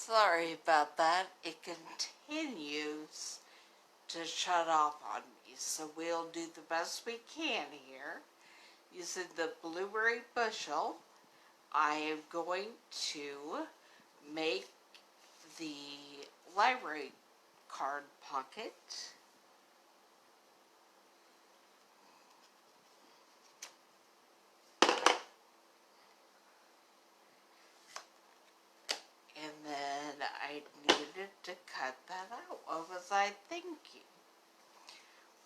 Sorry about that. It continues to shut off on me, so we'll do the best we can here. Using the blueberry bushel, I am going to make the library card pocket. And then I needed to cut that out. What was I thinking?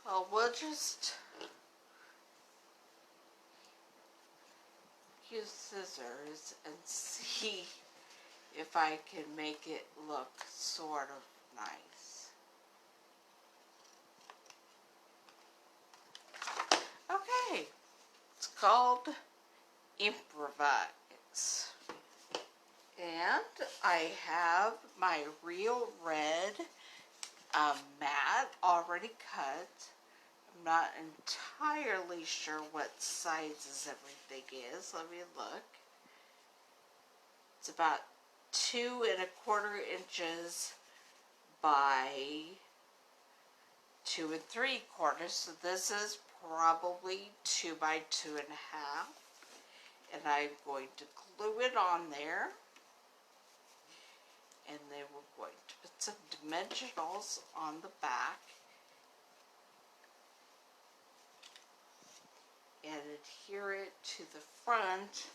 Well, we'll just use scissors and see if I can make it look sort of nice. Okay, it's called Improvise. And I have my real red mat already cut. I'm not entirely sure what sizes everything is. Let me look. It's about 2 1/4 inches by 2 3/4. So this is probably 2 by 2 1/2. And I'm going to glue it on there. And then we're going to put some dimensionals on the back and adhere it to the front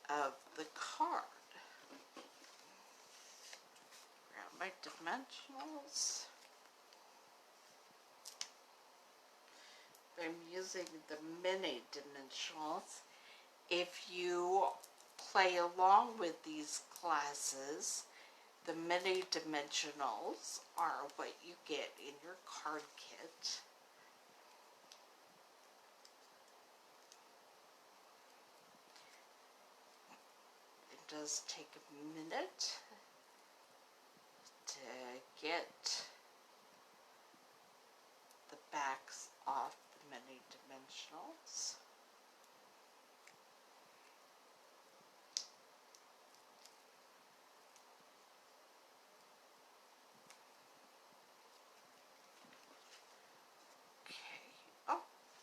of the card. Grab my dimensionals. I'm using the mini dimensionals. If you play along with these classes, the mini dimensionals are what you get in your card kit. It does take a minute to get the backs off the mini dimensionals.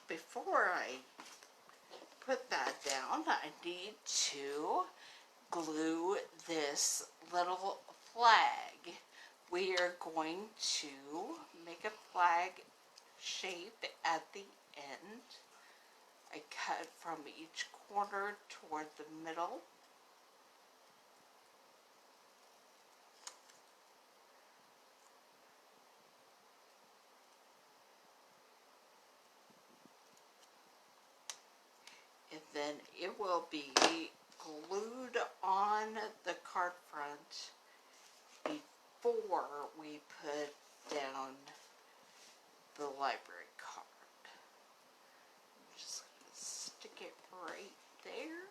Before I put that down, I need to glue this little flag. We are going to make a flag shape at the end. I cut from each corner toward the middle. And then it will be glued on the card front before we put down the library card. I'm just going to stick it right there.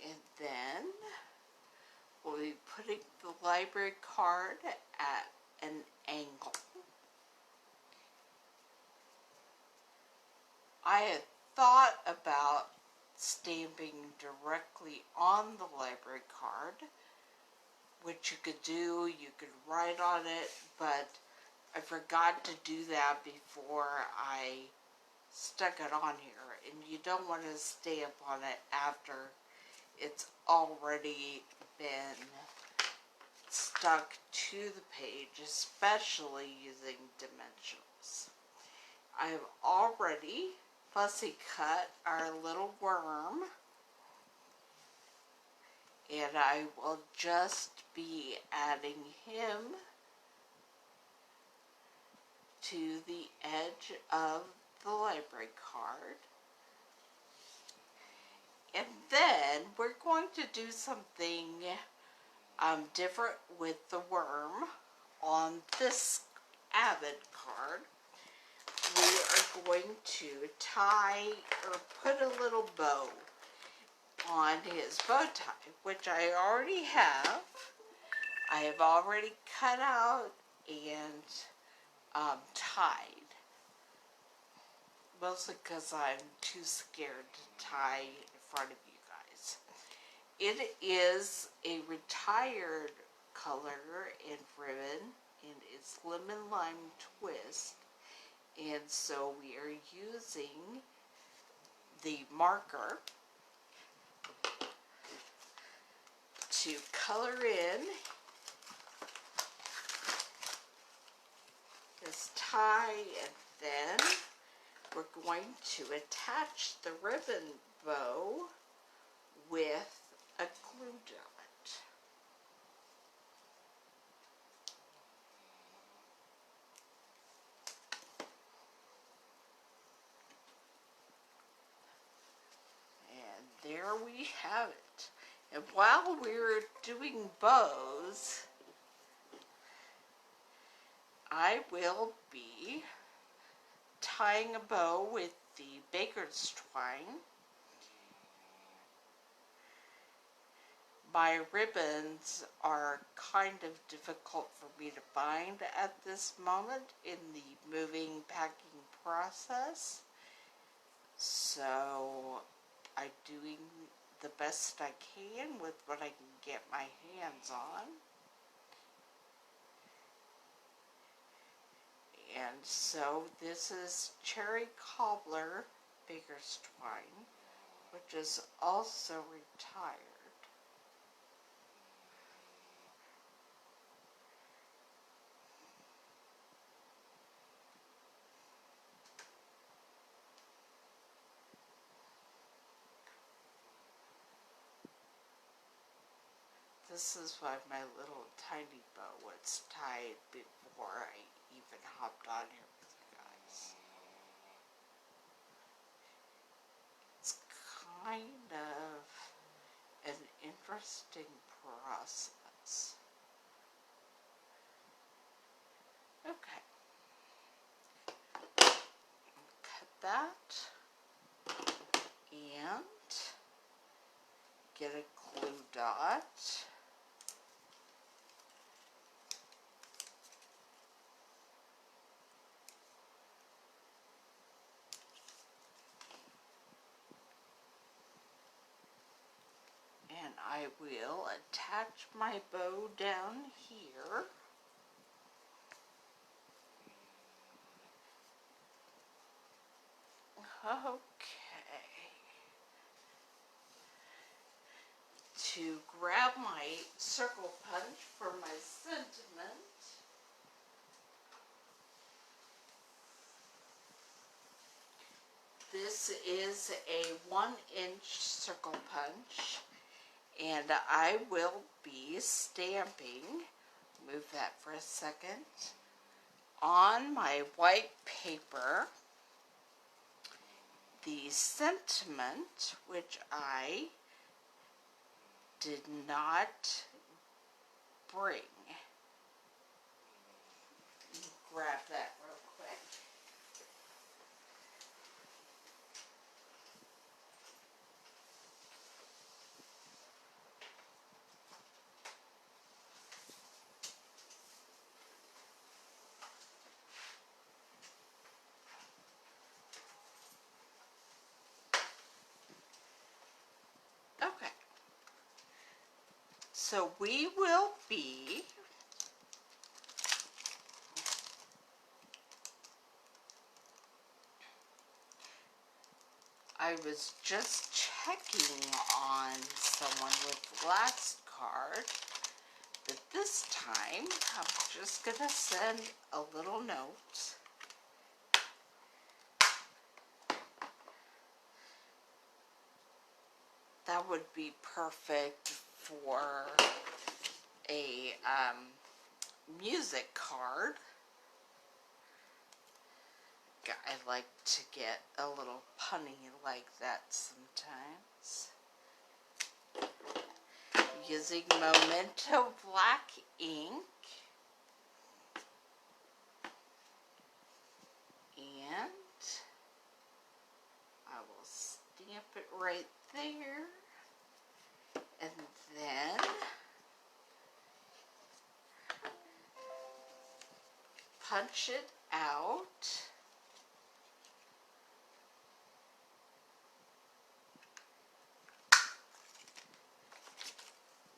And then we'll be putting the library card at an angle. I had thought about stamping directly on the library card, which you could do, you could write on it, but I forgot to do that before I stuck it on here, and you don't want to stamp on it after it's already been stuck to the page, especially using dimensionals. I have already fussy cut our little worm, and I will just be adding him to the edge of the library card. And then we're going to do something different with the worm on this Avid card. We are going to tie or put a little bow on his bow tie, which I already have. I have already cut out and tied. Mostly because I'm too scared to tie in front of you guys. It is a retired color and ribbon, and it's lemon lime twist. And so we are using the marker to color in this tie, and then we're going to attach the ribbon bow with a glue dot. And there we have it. And while we're doing bows, I will be tying a bow with the baker's twine. My ribbons are kind of difficult for me to find at this moment in the moving packing process, so I'm doing the best I can with what I can get my hands on. And so this is cherry cobbler baker's twine, which is also retired. This is why my little tiny bow was tied before I even hopped on here with you guys. It's kind of an interesting process. Okay. Cut that and get a glue dot. And I will attach my bow down here. Okay. To grab my circle punch for my sentiment, this is a 1-inch circle punch, and I will be stamping, move that for a second, on my white paper the sentiment, which I did not bring. Grab that real quick. Okay. So we will be I was just checking on someone with last card, but this time I'm just going to send a little note. That would be perfect for a music card. I like to get a little punny like that sometimes. Using Memento black ink. And I will stamp it right there. And then punch it out.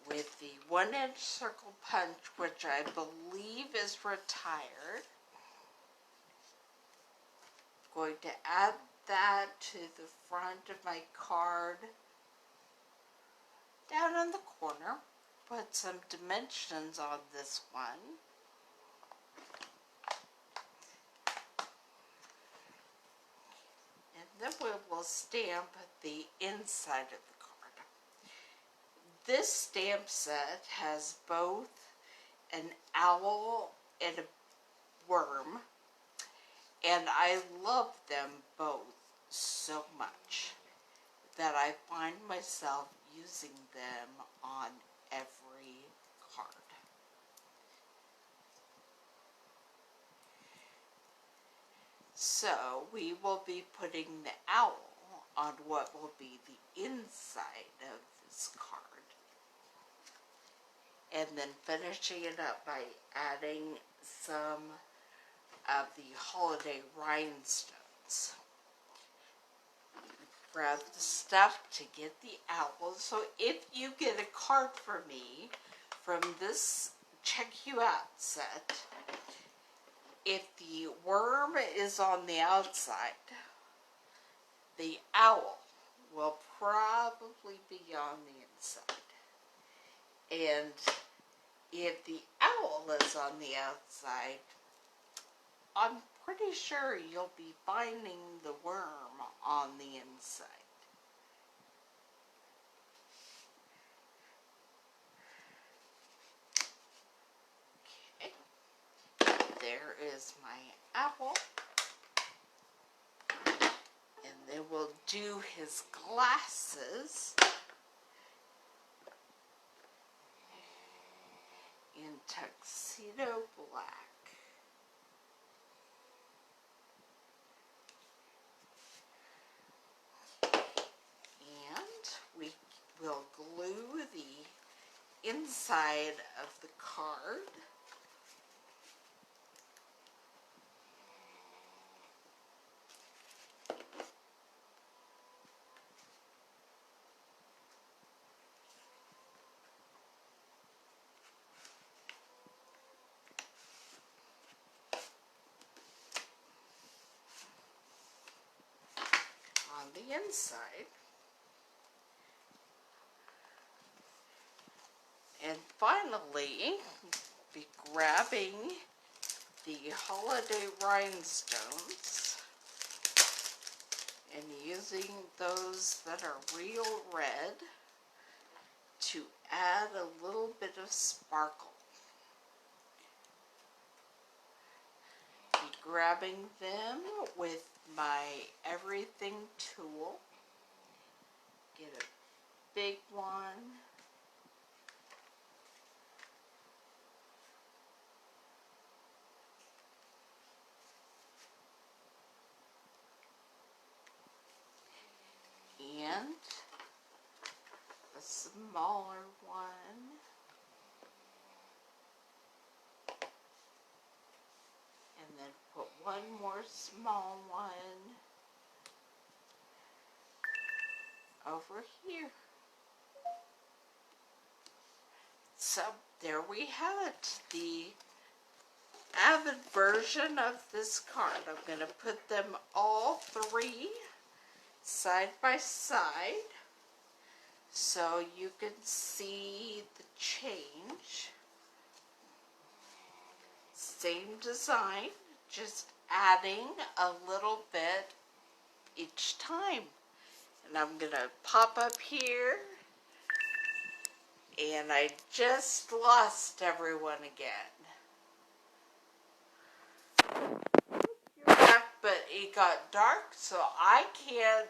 With the 1-inch circle punch, which I believe is retired. I'm going to add that to the front of my card. Down in the corner, put some dimensions on this one. And then we will stamp the inside of the card. This stamp set has both an owl and a worm, and I love them both so much that I find myself using them on every card. So we will be putting the owl on what will be the inside of this card. And then finishing it up by adding some of the holiday rhinestones. Grab the stuff to get the owl. So if you get a card from me from this Check You Out set, if the worm is on the outside, the owl will probably be on the inside. And if the owl is on the outside, I'm pretty sure you'll be finding the worm on the inside. Okay, there is my owl. And then we'll do his glasses in tuxedo black. We will glue the inside of the card. On the inside. And finally, be grabbing the holiday rhinestones and using those that are real red to add a little bit of sparkle. Be grabbing them with my everything tool. Get a big one. And a smaller one. And then put one more small one over here. So there we have it, the Avid version of this card. I'm going to put them all three side by side so you can see the change. Same design, just adding a little bit each time. And I'm going to pop up here, and I just lost everyone again. You're back, but it got dark, so I can't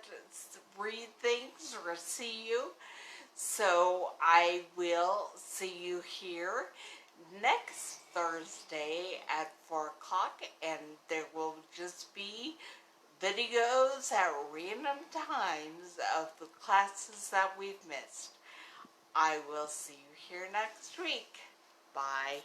read things or see you. So I will see you here next Thursday at 4 o'clock, and there will just be videos at random times of the classes that we've missed. I will see you here next week. Bye.